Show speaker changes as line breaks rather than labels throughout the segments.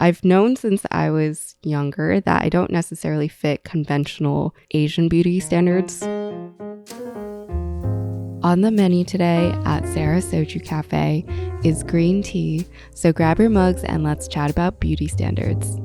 I've known since I was younger that I don't necessarily fit conventional Asian beauty standards. On the menu today at Sarah's Soju Cafe is green tea, so grab your mugs and let's chat about beauty standards.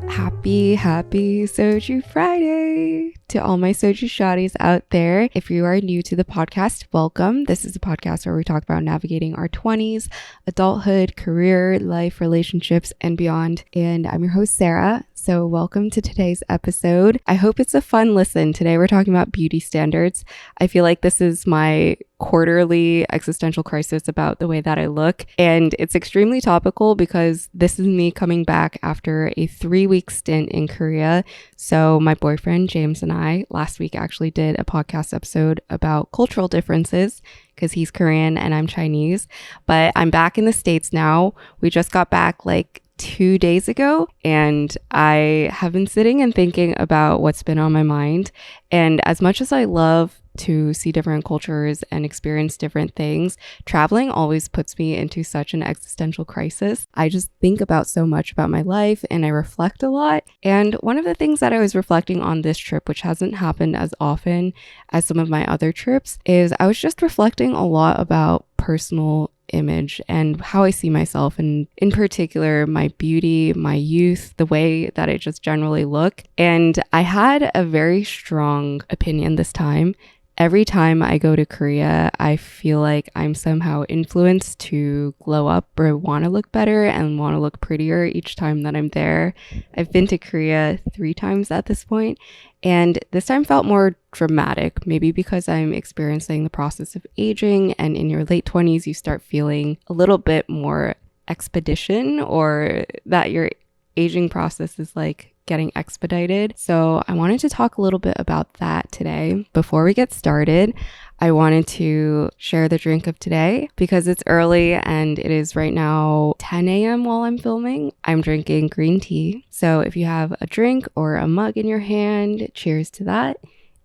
Happy Soju Friday to all my Soju shawties out there. If you are new to the podcast, welcome. This is a podcast where we talk about navigating our 20s, adulthood, career, life, relationships, and beyond. And I'm your host, Sarah. So welcome to today's episode. I hope it's a fun listen. Today we're talking about beauty standards. I feel like this is my quarterly existential crisis about the way that I look. And it's extremely topical because this is me coming back after a 3-week stint in Korea. So my boyfriend, James, and I last week actually did a podcast episode about cultural differences because he's Korean and I'm Chinese. But I'm back in the States now. We just got back like 2 days ago, and I have been sitting and thinking about what's been on my mind. And as much as I love to see different cultures and experience different things, traveling always puts me into such an existential crisis. I just think about so much about my life and I reflect a lot. And one of the things that I was reflecting on this trip, which hasn't happened as often as some of my other trips, is I was just reflecting a lot about personal image and how I see myself, and in particular my beauty, my youth, the way that I just generally look. And I had a very strong opinion this time. Every time I go to Korea, I feel like I'm somehow influenced to glow up or want to look better and want to look prettier each time that I'm there. I've been to Korea 3 times at this point, and this time felt more dramatic, maybe because I'm experiencing the process of aging, and in your late 20s, you start feeling a little bit more expedition, or that your aging process is like getting expedited. So I wanted to talk a little bit about that today. Before we get started, I wanted to share the drink of today because it's early and it is right now 10 a.m. while I'm filming. I'm drinking green tea. So if you have a drink or a mug in your hand, cheers to that.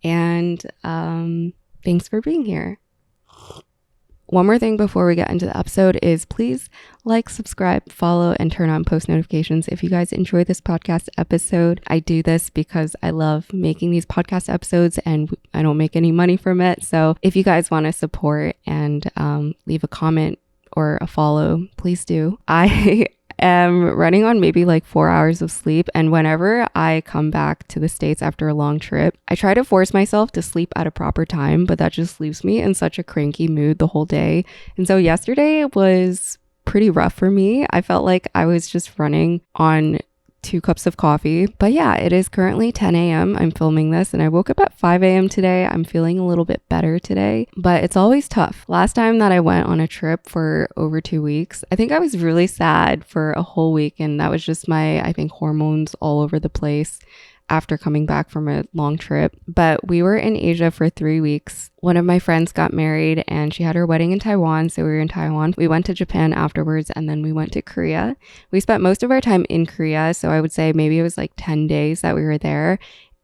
And thanks for being here. One more thing before we get into the episode is please like, subscribe, follow, and turn on post notifications if you guys enjoy this podcast episode. I do this because I love making these podcast episodes and I don't make any money from it. So if you guys want to support and leave a comment or a follow, please do. I am running on maybe like 4 hours of sleep, and whenever I come back to the States after a long trip, I try to force myself to sleep at a proper time, but that just leaves me in such a cranky mood the whole day. And so yesterday was pretty rough for me. I felt like I was just running on 2 cups of coffee. But yeah, it is currently 10 a.m. I'm filming this and I woke up at 5 a.m. today. I'm feeling a little bit better today, but it's always tough. Last time that I went on a trip for over 2 weeks, I think I was really sad for a whole week, and that was just my, I think, hormones all over the place after coming back from a long trip. But we were in Asia for 3 weeks. One of my friends got married and she had her wedding in Taiwan. So we were in Taiwan. We went to Japan afterwards, and then we went to Korea. We spent most of our time in Korea. So I would say maybe it was like 10 days that we were there.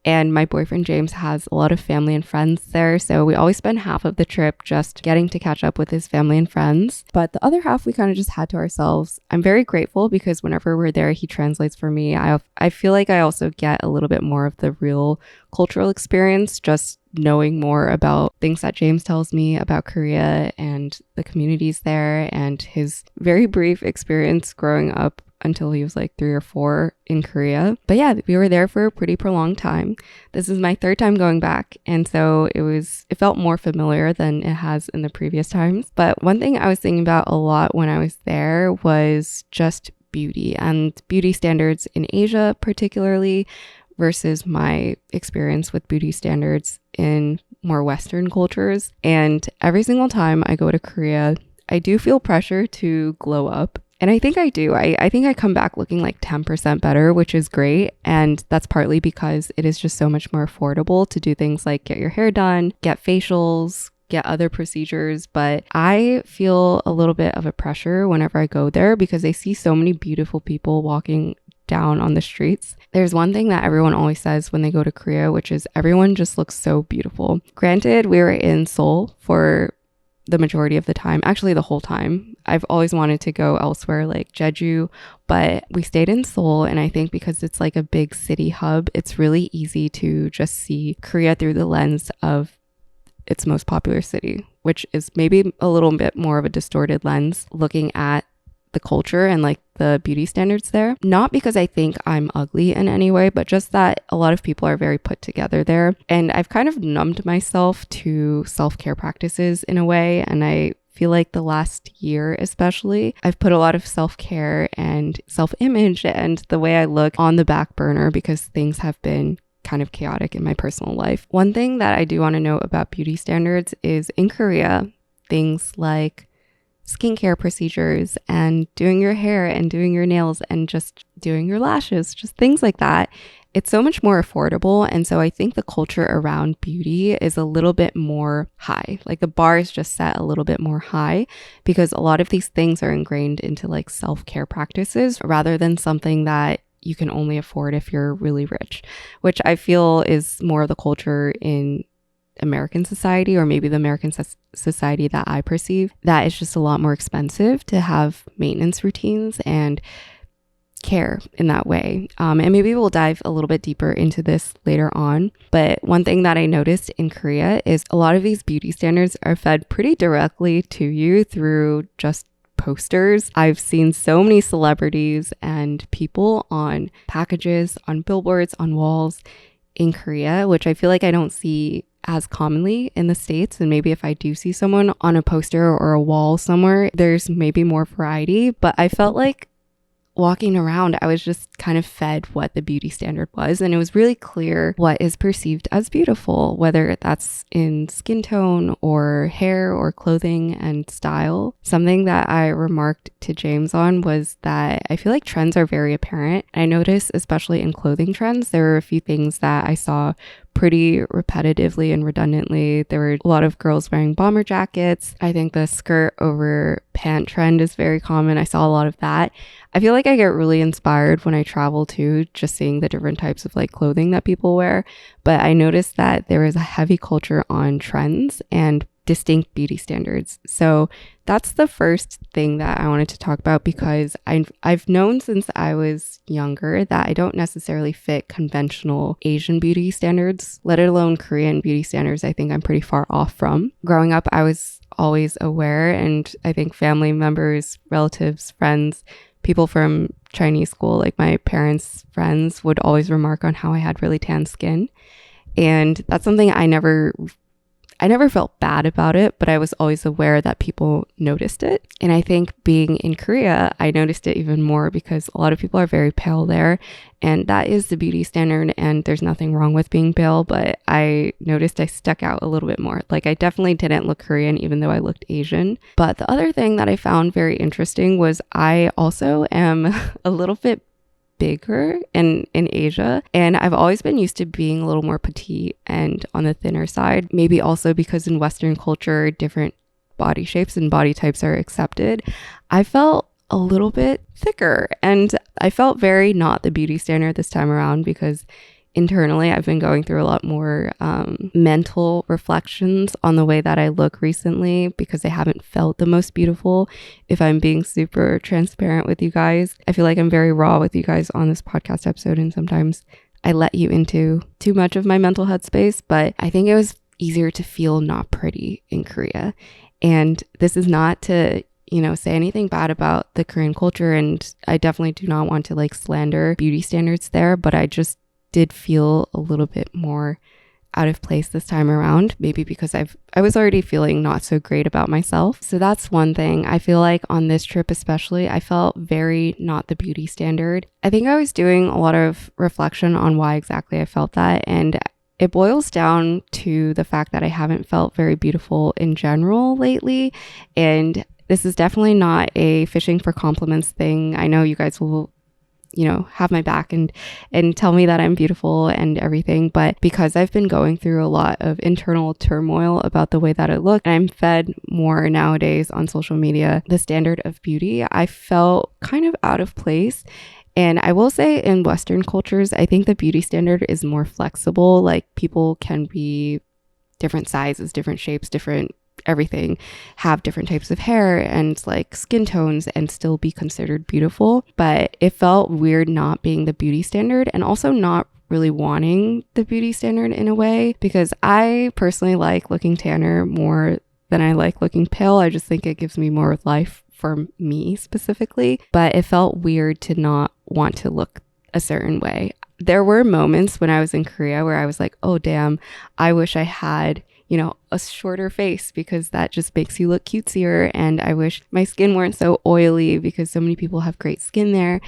And my boyfriend, James, has a lot of family and friends there. So we always spend half of the trip just getting to catch up with his family and friends. But the other half, we kind of just had to ourselves. I'm very grateful because whenever we're there, he translates for me. I feel like I also get a little bit more of the real cultural experience, just knowing more about things that James tells me about Korea and the communities there, and his very brief experience growing up until he was like 3 or 4 in Korea. But yeah, we were there for a pretty prolonged time. This is my 3rd time going back, and so it felt more familiar than it has in the previous times. But one thing I was thinking about a lot when I was there was just beauty and beauty standards in Asia particularly versus my experience with beauty standards in more Western cultures. And every single time I go to Korea, I do feel pressure to glow up. And I think I do. I think I come back looking like 10% better, which is great. And that's partly because it is just so much more affordable to do things like get your hair done, get facials, get other procedures. But I feel a little bit of a pressure whenever I go there because I see so many beautiful people walking down on the streets. There's one thing that everyone always says when they go to Korea, which is everyone just looks so beautiful. Granted, we were in Seoul for the majority of the time, actually the whole time. I've always wanted to go elsewhere like Jeju, but we stayed in Seoul, and I think because it's like a big city hub, it's really easy to just see Korea through the lens of its most popular city, which is maybe a little bit more of a distorted lens looking at the culture and like the beauty standards there. Not because I think I'm ugly in any way, but just that a lot of people are very put together there. And I've kind of numbed myself to self-care practices in a way. And I feel like the last year especially, I've put a lot of self-care and self-image and the way I look on the back burner because things have been kind of chaotic in my personal life. One thing that I do want to note about beauty standards is in Korea, things like skincare procedures and doing your hair and doing your nails and just doing your lashes, just things like that. It's so much more affordable. And so I think the culture around beauty is a little bit more high. Like the bar is just set a little bit more high because a lot of these things are ingrained into like self-care practices rather than something that you can only afford if you're really rich, which I feel is more of the culture in American society, or maybe the American society that I perceive, that it's just a lot more expensive to have maintenance routines and care in that way. And maybe we'll dive a little bit deeper into this later on. But one thing that I noticed in Korea is a lot of these beauty standards are fed pretty directly to you through just posters. I've seen so many celebrities and people on packages, on billboards, on walls in Korea, which I feel like I don't see as commonly in the States. And maybe if I do see someone on a poster or a wall somewhere, there's maybe more variety. But I felt like walking around, I was just kind of fed what the beauty standard was. And it was really clear what is perceived as beautiful, whether that's in skin tone or hair or clothing and style. Something that I remarked to James on was that I feel like trends are very apparent. I noticed, especially in clothing trends, there were a few things that I saw pretty repetitively and redundantly. There were a lot of girls wearing bomber jackets. I think the skirt over pant trend is very common. I saw a lot of that. I feel like I get really inspired when I travel too, just seeing the different types of like clothing that people wear. But I noticed that there is a heavy culture on trends and distinct beauty standards. So that's the first thing that I wanted to talk about because I've known since I was younger that I don't necessarily fit conventional Asian beauty standards, let alone Korean beauty standards. I think I'm pretty far off from. Growing up, I was always aware, and I think family members, relatives, friends, people from Chinese school, like my parents' friends, would always remark on how I had really tan skin. And that's something I never felt bad about it, but I was always aware that people noticed it. And I think being in Korea, I noticed it even more because a lot of people are very pale there. And that is the beauty standard. And there's nothing wrong with being pale, but I noticed I stuck out a little bit more. Like I definitely didn't look Korean, even though I looked Asian. But the other thing that I found very interesting was I also am a little bit bigger in Asia, and I've always been used to being a little more petite and on the thinner side, maybe also because in Western culture different body shapes and body types are accepted. I felt a little bit thicker, and I felt very not the beauty standard this time around because internally I've been going through a lot more mental reflections on the way that I look recently because I haven't felt the most beautiful. If I'm being super transparent with you guys, I feel like I'm very raw with you guys on this podcast episode, and sometimes I let you into too much of my mental headspace, but I think it was easier to feel not pretty in Korea. And this is not to say anything bad about the Korean culture, and I definitely do not want to like slander beauty standards there, but I just did feel a little bit more out of place this time around, maybe because I was already feeling not so great about myself. So that's one thing. I feel like on this trip especially, I felt very not the beauty standard. I think I was doing a lot of reflection on why exactly I felt that, and it boils down to the fact that I haven't felt very beautiful in general lately. And this is definitely not a fishing for compliments thing. I know you guys will have my back and tell me that I'm beautiful and everything. But because I've been going through a lot of internal turmoil about the way that I look, and I'm fed more nowadays on social media, the standard of beauty, I felt kind of out of place. And I will say in Western cultures, I think the beauty standard is more flexible. Like people can be different sizes, different shapes, different everything have different types of hair and like skin tones and still be considered beautiful. But it felt weird not being the beauty standard and also not really wanting the beauty standard in a way, because I personally like looking tanner more than I like looking pale. I just think it gives me more life for me specifically, but it felt weird to not want to look a certain way. There were moments when I was in Korea where I was like, oh damn, I wish I had, you know, a shorter face because that just makes you look cutesier. And I wish my skin weren't so oily because so many people have great skin there.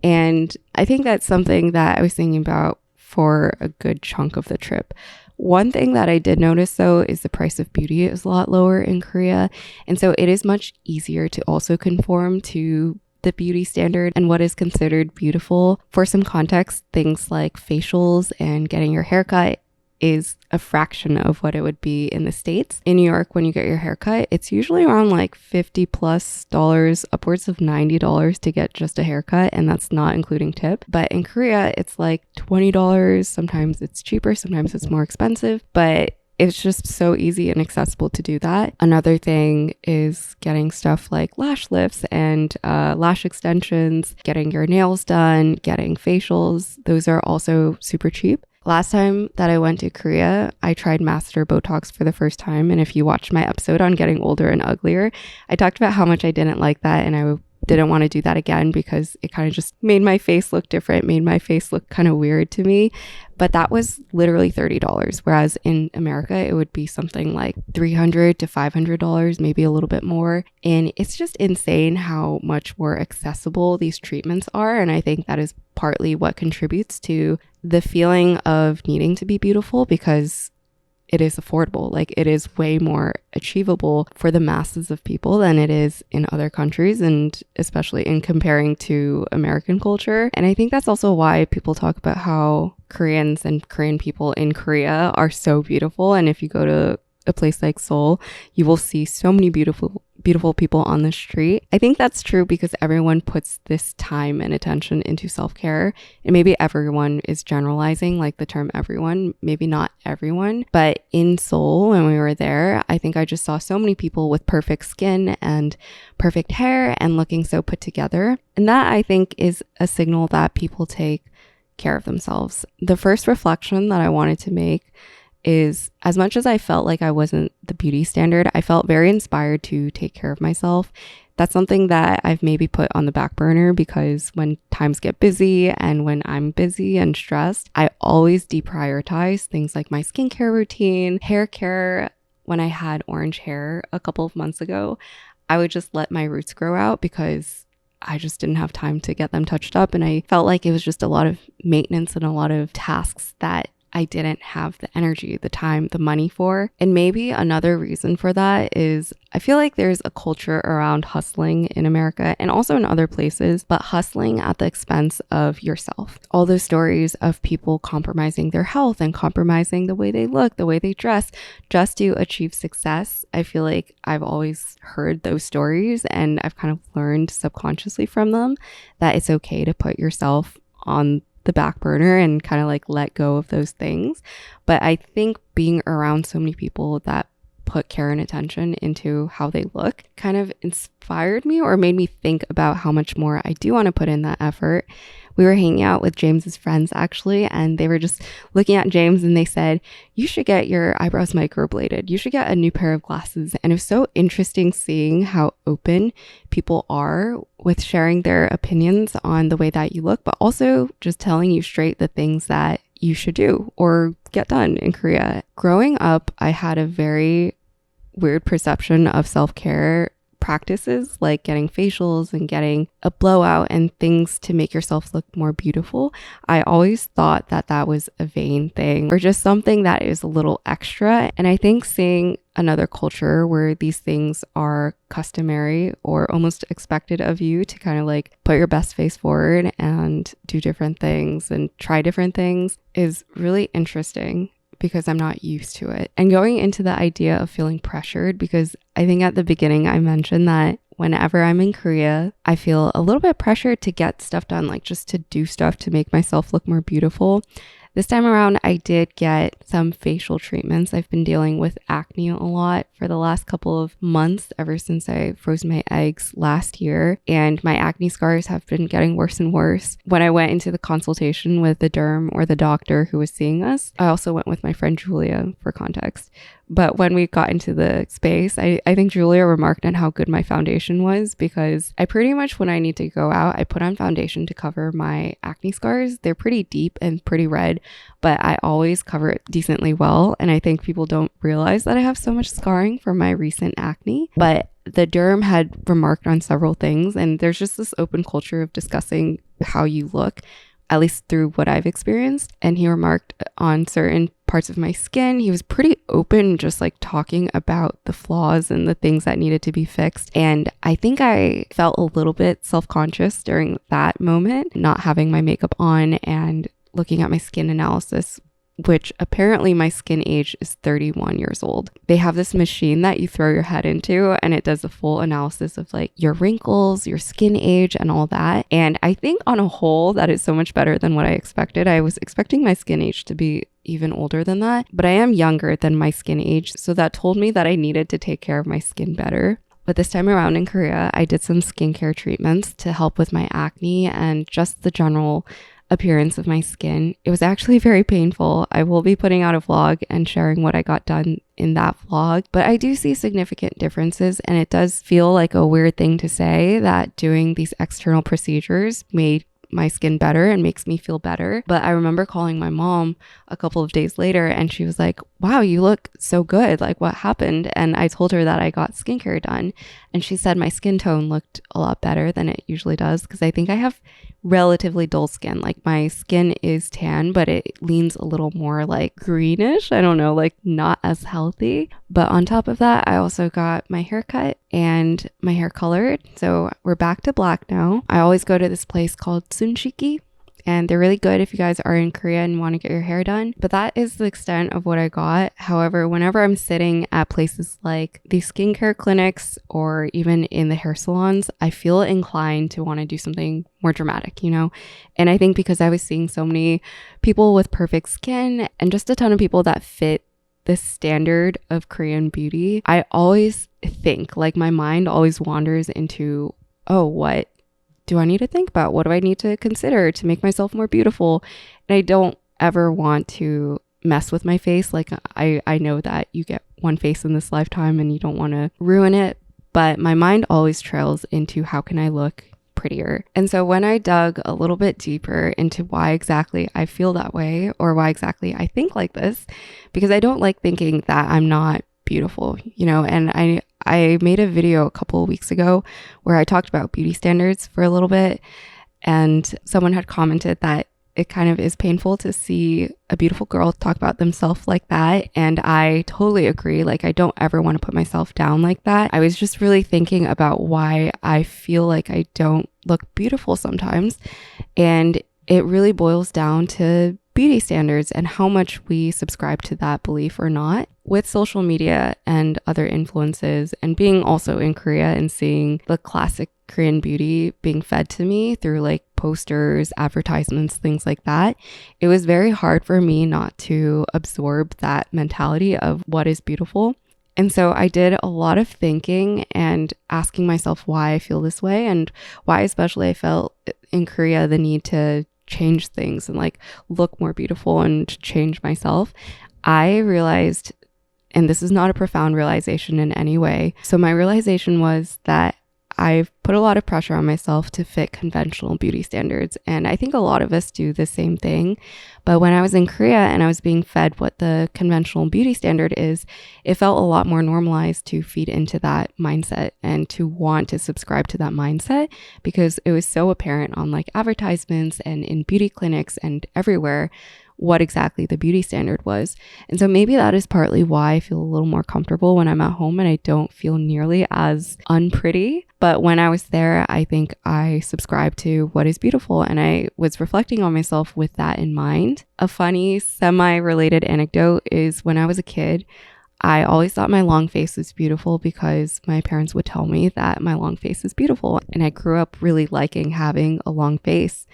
And I think that's something that I was thinking about for a good chunk of the trip. One thing that I did notice though is the price of beauty is a lot lower in Korea. And so it is much easier to also conform to the beauty standard and what is considered beautiful. For some context, things like facials and getting your haircut is a fraction of what it would be in the States. In New York, when you get your haircut, it's usually around like $50+, upwards of $90 to get just a haircut, and that's not including tip. But in Korea, it's like $20. Sometimes it's cheaper, sometimes it's more expensive, but it's just so easy and accessible to do that. Another thing is getting stuff like lash lifts and lash extensions, getting your nails done, getting facials. Those are also super cheap. Last time that I went to Korea, I tried masseter Botox for the first time. And if you watched my episode on getting older and uglier, I talked about how much I didn't like that. And I didn't want to do that again because it kind of just made my face look different, made my face look kind of weird to me. But that was literally $30. Whereas in America, it would be something like $300 to $500, maybe a little bit more. And it's just insane how much more accessible these treatments are. And I think that is partly what contributes to the feeling of needing to be beautiful, because it is affordable. Like, it is way more achievable for the masses of people than it is in other countries, and especially in comparing to American culture. And I think that's also why people talk about how Koreans and Korean people in Korea are so beautiful. And if you go to a place like Seoul, you will see so many beautiful people on the street. I think that's true because everyone puts this time and attention into self-care. And maybe everyone is generalizing, like the term everyone, maybe not everyone. But in Seoul, when we were there, I think I just saw so many people with perfect skin and perfect hair and looking so put together. And that, I think, is a signal that people take care of themselves. The first reflection that I wanted to make is, as much as I felt like I wasn't the beauty standard, I felt very inspired to take care of myself. That's something that I've maybe put on the back burner because when times get busy and when I'm busy and stressed, I always deprioritize things like my skincare routine, hair care. When I had orange hair a couple of months ago, I would just let my roots grow out because I just didn't have time to get them touched up. And I felt like it was just a lot of maintenance and a lot of tasks that I didn't have the energy, the time, the money for. And maybe another reason for that is I feel like there's a culture around hustling in America and also in other places, but hustling at the expense of yourself. All those stories of people compromising their health and compromising the way they look, the way they dress, just to achieve success. I feel like I've always heard those stories and I've kind of learned subconsciously from them that it's okay to put yourself on the back burner and kind of like let go of those things. But I think being around so many people that put care and attention into how they look kind of inspired me or made me think about how much more I do want to put in that effort. We were hanging out with James's friends actually, and they were just looking at James and they said, you should get your eyebrows microbladed. You should get a new pair of glasses. And it was so interesting seeing how open people are with sharing their opinions on the way that you look, but also just telling you straight the things that you should do or get done in Korea. Growing up, I had a very weird perception of self-care practices like getting facials and getting a blowout and things to make yourself look more beautiful. I always thought that that was a vain thing or just something that is a little extra. And I think seeing another culture where these things are customary or almost expected of you to kind of like put your best face forward and do different things and try different things is really interesting, because I'm not used to it. And going into the idea of feeling pressured, because I think at the beginning I mentioned that whenever I'm in Korea, I feel a little bit pressured to get stuff done, like just to do stuff to make myself look more beautiful. This time around, I did get some facial treatments. I've been dealing with acne a lot for the last couple of months, ever since I froze my eggs last year. And my acne scars have been getting worse and worse. When I went into the consultation with the derm or the doctor who was seeing us, I also went with my friend Julia for context. But when we got into the space, I think Julia remarked on how good my foundation was, because I pretty much, when I need to go out, I put on foundation to cover my acne scars. They're pretty deep and pretty red, but I always cover it decently well. And I think people don't realize that I have so much scarring from my recent acne. But the derm had remarked on several things, and there's just this open culture of discussing how you look, at least through what I've experienced. And he remarked on certain parts of my skin. He was pretty open, just like talking about the flaws and the things that needed to be fixed. And I think I felt a little bit self-conscious during that moment, not having my makeup on and looking at my skin analysis, which apparently my skin age is 31 years old. They have this machine that you throw your head into, and it does a full analysis of like your wrinkles, your skin age, and all that. And I think on a whole, that is so much better than what I expected. I was expecting my skin age to be even older than that, but I am younger than my skin age. So that told me that I needed to take care of my skin better. But this time around in Korea, I did some skincare treatments to help with my acne and just the general appearance of my skin. It was actually very painful. I will be putting out a vlog and sharing what I got done in that vlog, but I do see significant differences, and it does feel like a weird thing to say that doing these external procedures made my skin better and makes me feel better. But I remember calling my mom a couple of days later, and she was like, wow, you look so good. Like, what happened? And I told her that I got skincare done, and she said my skin tone looked a lot better than it usually does, because I think I have relatively dull skin. Like, my skin is tan, but it leans a little more like greenish. I don't know, like not as healthy. But on top of that, I also got my hair cut and my hair colored. So we're back to black now. I always go to this place called Sunshiki, and they're really good if you guys are in Korea and want to get your hair done. But that is the extent of what I got. However, whenever I'm sitting at places like the skincare clinics or even in the hair salons, I feel inclined to want to do something more dramatic, you know? And I think because I was seeing so many people with perfect skin and just a ton of people that fit the standard of Korean beauty, I always think, like, my mind always wanders into, oh, what do I need to think about? What do I need to consider to make myself more beautiful? And I don't ever want to mess with my face. Like, I know that you get one face in this lifetime and you don't want to ruin it, but my mind always trails into how can I look prettier. And so when I dug a little bit deeper into why exactly I feel that way, or why exactly I think like this, because I don't like thinking that I'm not beautiful, you know, and I made a video a couple of weeks ago where I talked about beauty standards for a little bit, and someone had commented that it kind of is painful to see a beautiful girl talk about themselves like that. And I totally agree. Like, I don't ever want to put myself down like that. I was just really thinking about why I feel like I don't look beautiful sometimes. And it really boils down to beauty standards and how much we subscribe to that belief or not. With social media and other influences, and being also in Korea and seeing the classic Korean beauty being fed to me through like posters, advertisements, things like that, it was very hard for me not to absorb that mentality of what is beautiful. And so I did a lot of thinking and asking myself why I feel this way, and why especially I felt in Korea the need to change things and like look more beautiful and change myself. I realized, and this is not a profound realization in any way. So my realization was that I've put a lot of pressure on myself to fit conventional beauty standards. And I think a lot of us do the same thing. But when I was in Korea and I was being fed what the conventional beauty standard is, it felt a lot more normalized to feed into that mindset and to want to subscribe to that mindset, because it was so apparent on like advertisements and in beauty clinics and everywhere what exactly the beauty standard was. And so maybe that is partly why I feel a little more comfortable when I'm at home and I don't feel nearly as unpretty. But when I was there, I think I subscribed to what is beautiful, and I was reflecting on myself with that in mind. A funny semi-related anecdote is when I was a kid, I always thought my long face was beautiful because my parents would tell me that my long face is beautiful, and I grew up really liking having a long face.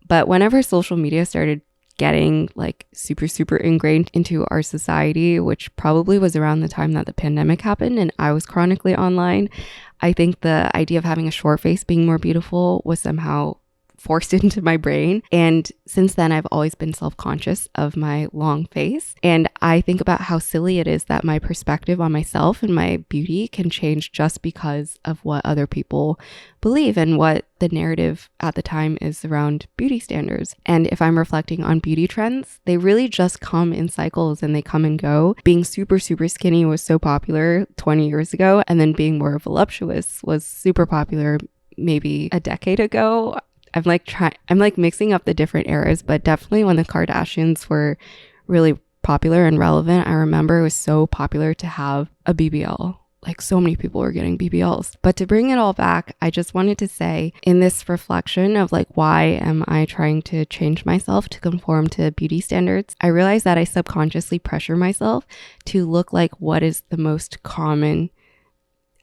But whenever social media started getting like super ingrained into our society, which probably was around the time that the pandemic happened and I was chronically online. I think the idea of having a short face being more beautiful was somehow forced into my brain. And since then, I've always been self-conscious of my long face. And I think about how silly it is that my perspective on myself and my beauty can change just because of what other people believe and what the narrative at the time is around beauty standards. And if I'm reflecting on beauty trends, they really just come in cycles and they come and go. Being super skinny was so popular 20 years ago, and then being more voluptuous was super popular maybe a decade ago. I'm like mixing up the different eras, but definitely when the Kardashians were really popular and relevant, I remember it was so popular to have a BBL. Like so many people were getting BBLs. But to bring it all back, I just wanted to say in this reflection of like, why am I trying to change myself to conform to beauty standards? I realized that I subconsciously pressure myself to look like what is the most common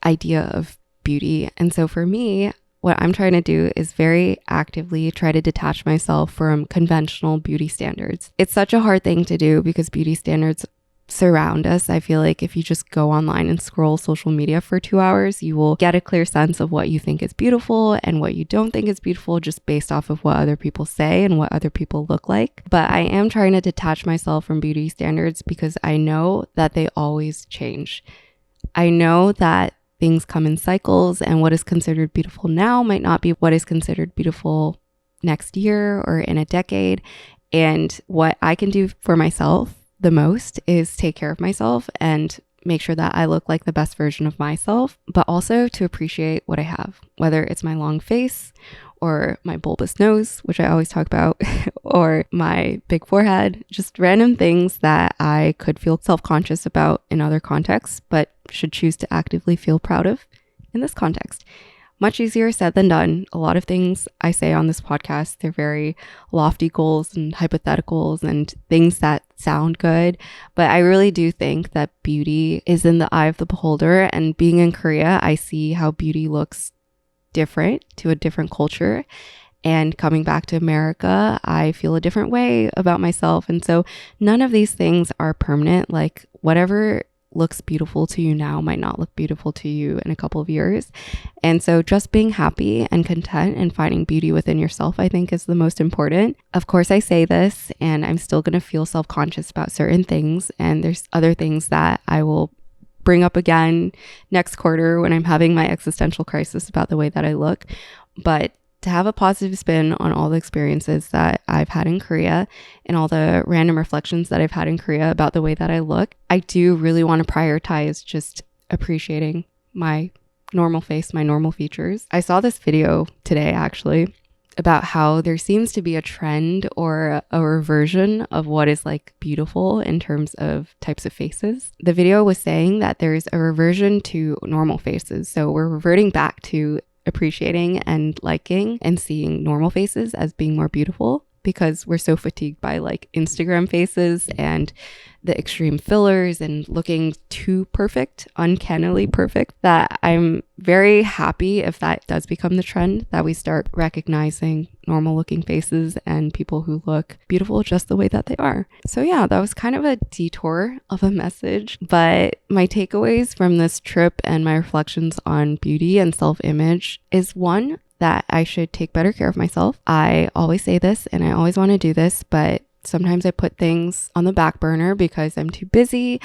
idea of beauty. And so for me, what I'm trying to do is very actively try to detach myself from conventional beauty standards. It's such a hard thing to do because beauty standards surround us. I feel like if you just go online and scroll social media for 2 hours, you will get a clear sense of what you think is beautiful and what you don't think is beautiful just based off of what other people say and what other people look like. But I am trying to detach myself from beauty standards because I know that they always change. I know that things come in cycles, and what is considered beautiful now might not be what is considered beautiful next year or in a decade. And what I can do for myself the most is take care of myself and make sure that I look like the best version of myself, but also to appreciate what I have, whether it's my long face or my bulbous nose, which I always talk about, or my big forehead, just random things that I could feel self-conscious about in other contexts, but should choose to actively feel proud of in this context. Much easier said than done. A lot of things I say on this podcast, they're very lofty goals and hypotheticals and things that sound good. But I really do think that beauty is in the eye of the beholder. And being in Korea, I see how beauty looks different to a different culture. And coming back to America, I feel a different way about myself. And so none of these things are permanent. Like whatever looks beautiful to you now might not look beautiful to you in a couple of years. And so just being happy and content and finding beauty within yourself, I think, is the most important. Of course, I say this and I'm still going to feel self-conscious about certain things. And there's other things that I will bring up again next quarter when I'm having my existential crisis about the way that I look. But to have a positive spin on all the experiences that I've had in Korea and all the random reflections that I've had in Korea about the way that I look, I do really want to prioritize just appreciating my normal face, my normal features. I saw this video today actually about how there seems to be a trend or a reversion of what is like beautiful in terms of types of faces. The video was saying that there's a reversion to normal faces. So we're reverting back to appreciating and liking and seeing normal faces as being more beautiful because we're so fatigued by like Instagram faces and the extreme fillers and looking too perfect, uncannily perfect, that I'm very happy if that does become the trend, that we start recognizing normal looking faces and people who look beautiful just the way that they are. So yeah, that was kind of a detour of a message, but my takeaways from this trip and my reflections on beauty and self-image is one, that I should take better care of myself. I always say this and I always want to do this, but sometimes I put things on the back burner because I'm too busy.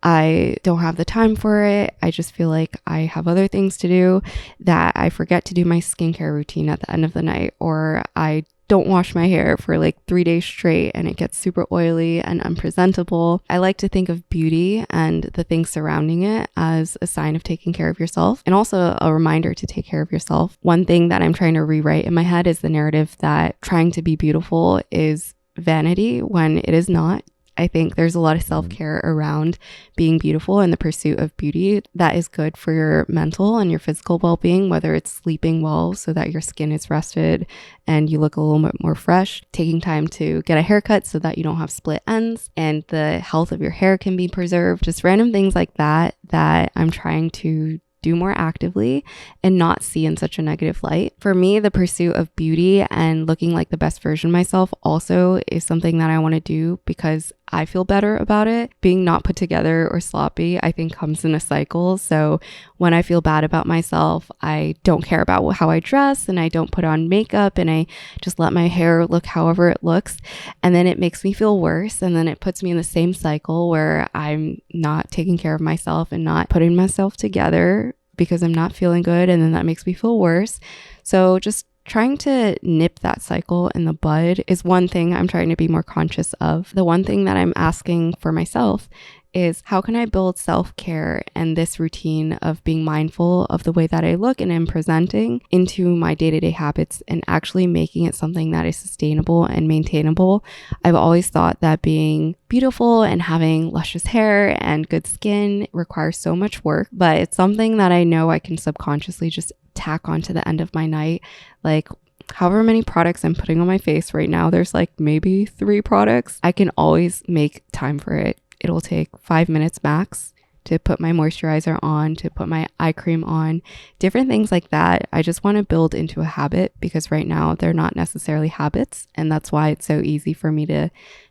I don't have the time for it. I just feel like I have other things to do, that I forget to do my skincare routine at the end of the night, or I don't wash my hair for like 3 days straight and it gets super oily and unpresentable. I like to think of beauty and the things surrounding it as a sign of taking care of yourself and also a reminder to take care of yourself. One thing that I'm trying to rewrite in my head is the narrative that trying to be beautiful is vanity when it is not. I think there's a lot of self-care around being beautiful and the pursuit of beauty that is good for your mental and your physical well-being, whether it's sleeping well so that your skin is rested and you look a little bit more fresh, taking time to get a haircut so that you don't have split ends and the health of your hair can be preserved, just random things like that I'm trying to do more actively and not see in such a negative light. For me, the pursuit of beauty and looking like the best version of myself also is something that I want to do because I feel better about it. Being not put together or sloppy, I think comes in a cycle. So when I feel bad about myself, I don't care about how I dress and I don't put on makeup and I just let my hair look however it looks. And then it makes me feel worse. And then it puts me in the same cycle where I'm not taking care of myself and not putting myself together because I'm not feeling good. And then that makes me feel worse. So just trying to nip that cycle in the bud is one thing I'm trying to be more conscious of. The one thing that I'm asking for myself is how can I build self-care and this routine of being mindful of the way that I look and am presenting into my day-to-day habits and actually making it something that is sustainable and maintainable. I've always thought that being beautiful and having luscious hair and good skin requires so much work, but it's something that I know I can subconsciously just tack on to the end of my night. Like however many products I'm putting on my face right now, there's like maybe 3 products. I can always make time for it. It'll take 5 minutes max to put my moisturizer on, to put my eye cream on, different things like that. I just want to build into a habit because right now they're not necessarily habits. And that's why it's so easy for me to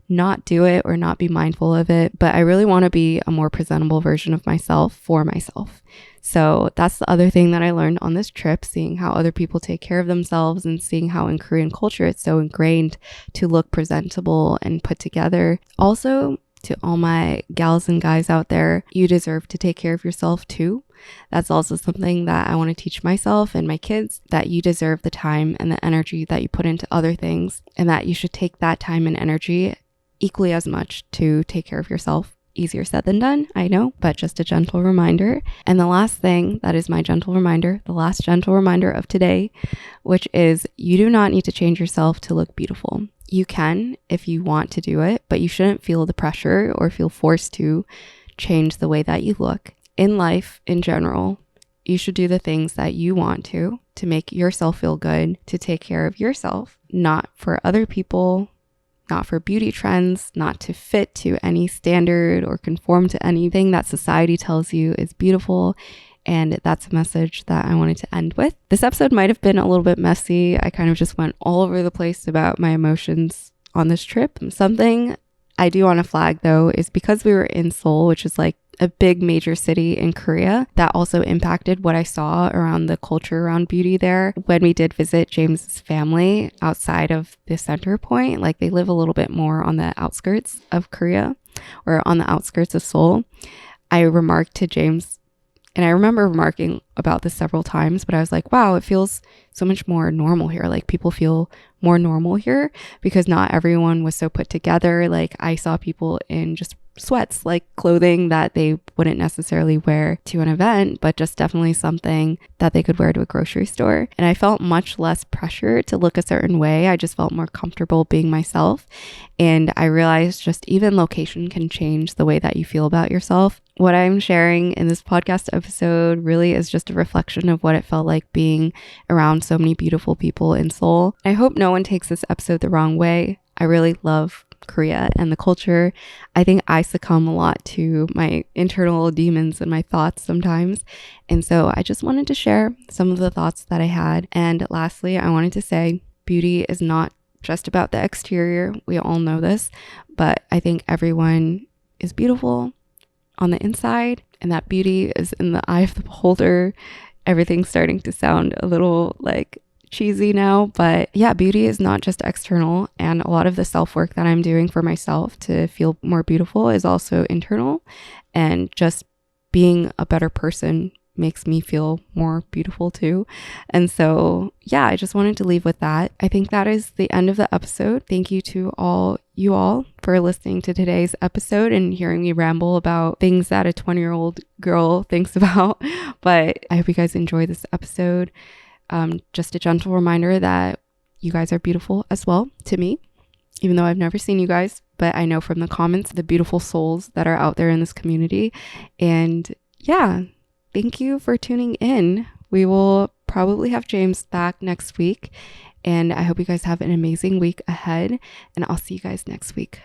not do it or not be mindful of it. But I really want to be a more presentable version of myself for myself. So that's the other thing that I learned on this trip, seeing how other people take care of themselves and seeing how in Korean culture it's so ingrained to look presentable and put together. Also, to all my gals and guys out there, you deserve to take care of yourself too. That's also something that I want to teach myself and my kids, that you deserve the time and the energy that you put into other things, and that you should take that time and energy equally as much to take care of yourself. Easier said than done, I know, but just a gentle reminder. And the last thing that is my gentle reminder, the last gentle reminder of today, which is you do not need to change yourself to look beautiful. You can if you want to do it, but you shouldn't feel the pressure or feel forced to change the way that you look. In life, in general, you should do the things that you want to make yourself feel good, to take care of yourself, not for other people, not for beauty trends, not to fit to any standard or conform to anything that society tells you is beautiful. And that's a message that I wanted to end with. This episode might have been a little bit messy. I kind of just went all over the place about my emotions on this trip. Something I do want to flag though is because we were in Seoul, which is like a big major city in Korea, that also impacted what I saw around the culture around beauty there. When we did visit James's family outside of the center point, like they live a little bit more on the outskirts of Korea or on the outskirts of Seoul, I remarked to James, and I remember remarking about this several times, but I was like, wow, it feels so much more normal here. Like people feel more normal here because not everyone was so put together. Like I saw people in just sweats, like clothing that they wouldn't necessarily wear to an event, but just definitely something that they could wear to a grocery store. And I felt much less pressure to look a certain way. I just felt more comfortable being myself. And I realized just even location can change the way that you feel about yourself. What I'm sharing in this podcast episode really is just a reflection of what it felt like being around so many beautiful people in Seoul. I hope no one takes this episode the wrong way. I really love Korea and the culture. I think I succumb a lot to my internal demons and my thoughts sometimes. And so I just wanted to share some of the thoughts that I had. And lastly, I wanted to say beauty is not just about the exterior. We all know this, but I think everyone is beautiful on the inside, and that beauty is in the eye of the beholder. Everything's starting to sound a little like cheesy now, but yeah, beauty is not just external, and a lot of the self-work that I'm doing for myself to feel more beautiful is also internal, and just being a better person makes me feel more beautiful too. And so yeah, I just wanted to leave with that. I think that is the end of the episode. Thank you to you all for listening to today's episode and hearing me ramble about things that a 20-year-old girl thinks about. But I hope you guys enjoy this episode. Just a gentle reminder that you guys are beautiful as well to me, even though I've never seen you guys, but I know from the comments the beautiful souls that are out there in this community. And yeah, thank you for tuning in. We will probably have James back next week, and I hope you guys have an amazing week ahead, and I'll see you guys next week.